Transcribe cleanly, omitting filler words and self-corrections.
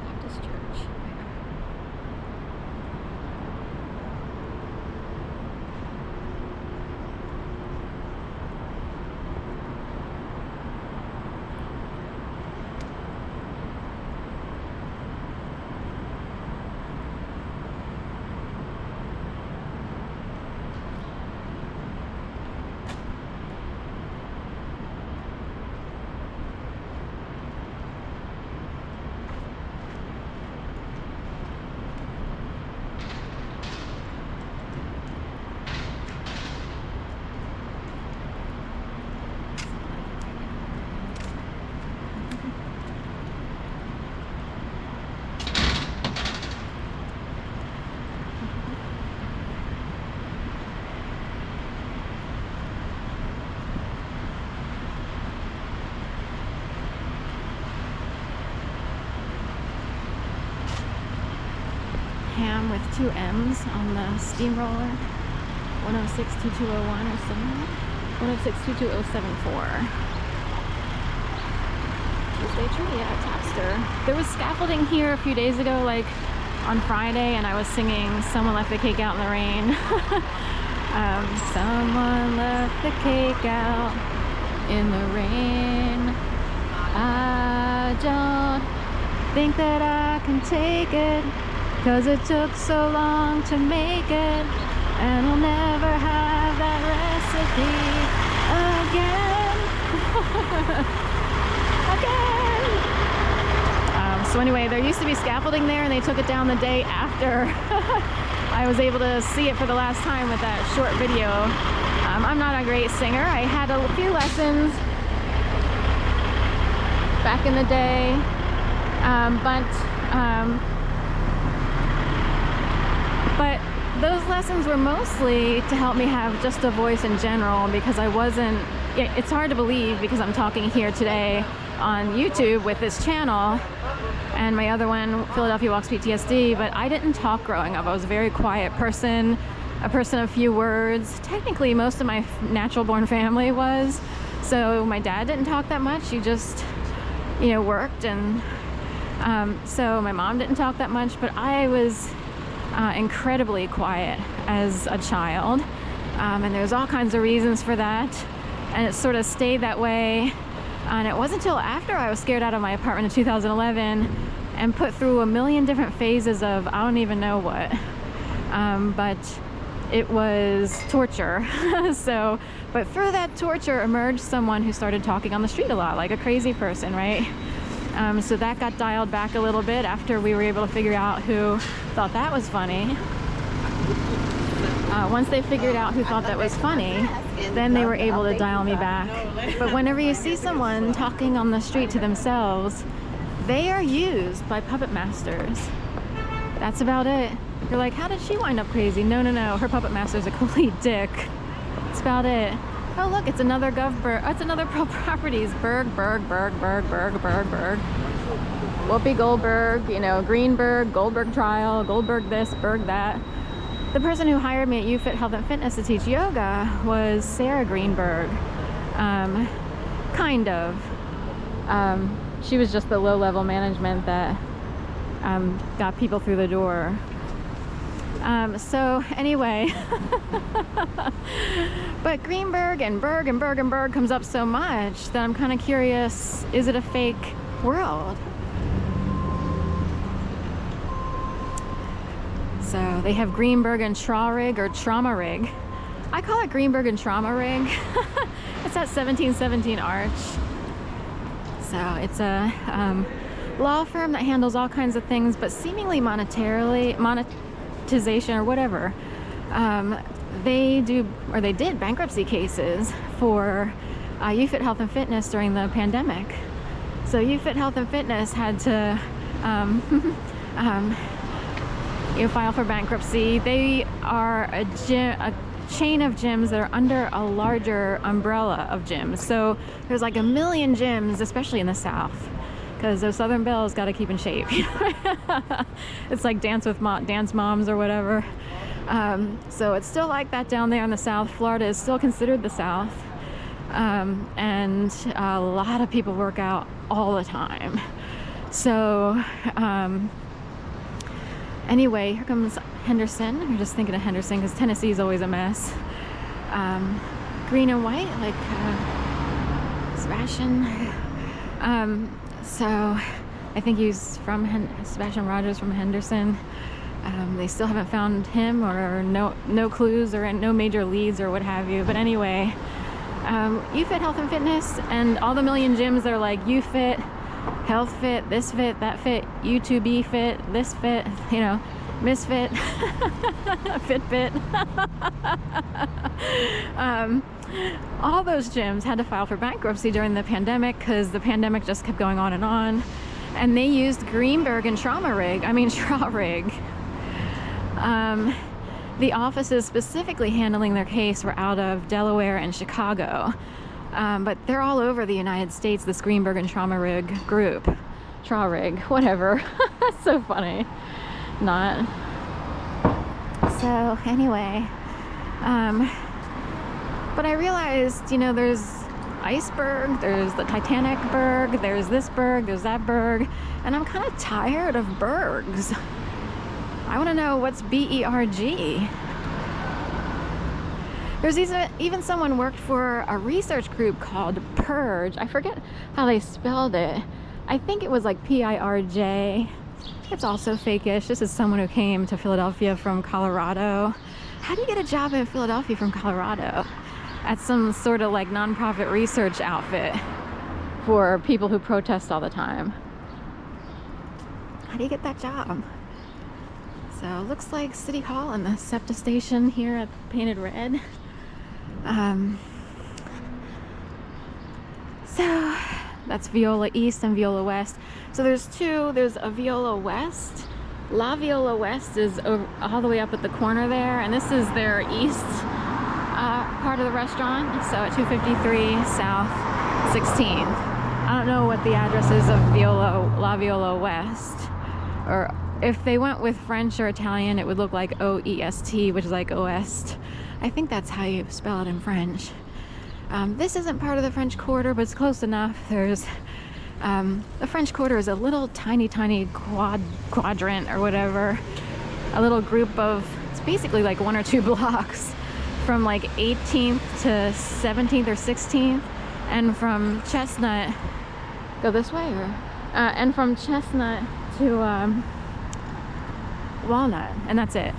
Baptist Church. Ham with 2 M's on the steamroller. 106-2201 or something. 106-22074. Tuesday trivia at Tapster. There was scaffolding here a few days ago, like on Friday, and I was singing "Someone Left the Cake Out in the Rain." Someone left the cake out in the rain. I don't think that I can take it, 'cause it took so long to make it, and I'll never have that recipe again. Again. So anyway, there used to be scaffolding there, and they took it down the day after I was able to see it for the last time with that short video. I'm not a great singer. I had a few lessons back in the day, but those lessons were mostly to help me have just a voice in general, because I wasn't, it's hard to believe because I'm talking here today on YouTube with this channel and my other one, Philadelphia Walks PTSD, but I didn't talk growing up. I was a very quiet person, a person of few words. Technically, most of my natural born family was. So my dad didn't talk that much. He just, worked, and so my mom didn't talk that much, but I was incredibly quiet as a child, and there's all kinds of reasons for that, and it sort of stayed that way. And it wasn't until after I was scared out of my apartment in 2011 and put through a million different phases of I don't even know what, but it was torture. But through that torture emerged someone who started talking on the street a lot, like a crazy person, right? So that got dialed back a little bit after we were able to figure out who thought that was funny. Once they figured out who thought that was funny, then they were able to dial me back. But whenever you see someone talking on the street to themselves, they are used by puppet masters. That's about it. You're like, how did she wind up crazy? No, her puppet master's a complete dick. That's about it. Oh look, it's another GovBurg. Oh, it's another Pro Properties. Berg. Whoopi Goldberg, Greenberg, Goldberg trial, Goldberg this, Berg that. The person who hired me at UFit Health and Fitness to teach yoga was Sarah Greenberg. Kind of. She was just the low-level management that got people through the door. So anyway, but Greenberg and Berg comes up so much that I'm kind of curious, is it a fake world? So they have Greenberg and Traurig or Trauma Rig. I call it Greenberg and Trauma Rig. It's at 1717 Arch. So it's a law firm that handles all kinds of things, but seemingly monetization or whatever. They did bankruptcy cases for UFit Health and Fitness during the pandemic. So UFit Health and Fitness had to file for bankruptcy. They are a chain of gyms that are under a larger umbrella of gyms. So there's like a million gyms, especially in the South, because those Southern belles got to keep in shape. It's like Dance Moms or whatever. So it's still like that down there in the South. Florida is still considered the South, and a lot of people work out all the time. So anyway, here comes Henderson. I'm just thinking of Henderson because Tennessee is always a mess. Green and white, like Sebastian. So I think he's from Sebastian Rogers from Henderson. They still haven't found him, or no clues or no major leads or what have you. But anyway, UFit Health and Fitness, and all the million gyms that are like UFit, Health Fit, this fit, that fit, U2B fit, this fit, you know, Misfit, Fitbit. All those gyms had to file for bankruptcy during the pandemic because the pandemic just kept going on. And they used Greenberg and Traurig. The offices specifically handling their case were out of Delaware and Chicago. But they're all over the United States, this Greenberg and Traurig group. Traurig, whatever. That's so funny. Not. So anyway, but I realized, you know, there's iceberg, there's the Titanic berg, there's this berg, there's that berg, and I'm kind of tired of bergs. I want to know what's BERG. There's even someone worked for a research group called Purge. I forget how they spelled it. I think it was like PIRJ. It's also fake-ish. This is someone who came to Philadelphia from Colorado. How do you get a job in Philadelphia from Colorado? At some sort of like nonprofit research outfit for people who protest all the time. How do you get that job? So it looks like City Hall and the SEPTA station here at painted red. So that's Viola East and Viola West. So there's two. There's a Viola West. La Viola West is all the way up at the corner there, and this is their east part of the restaurant. So at 253 South 16th. I don't know what the address is of La Viola West, or if they went with French or Italian, it would look like OEST, which is like Oest. I think that's how you spell it in French. This isn't part of the French Quarter, but it's close enough. There's the French Quarter is a little tiny quadrant or whatever, a little group of, it's basically like 1 or 2 blocks from like 18th to 17th or 16th, and from Chestnut, go this way, or and from Chestnut to Walnut, and that's it.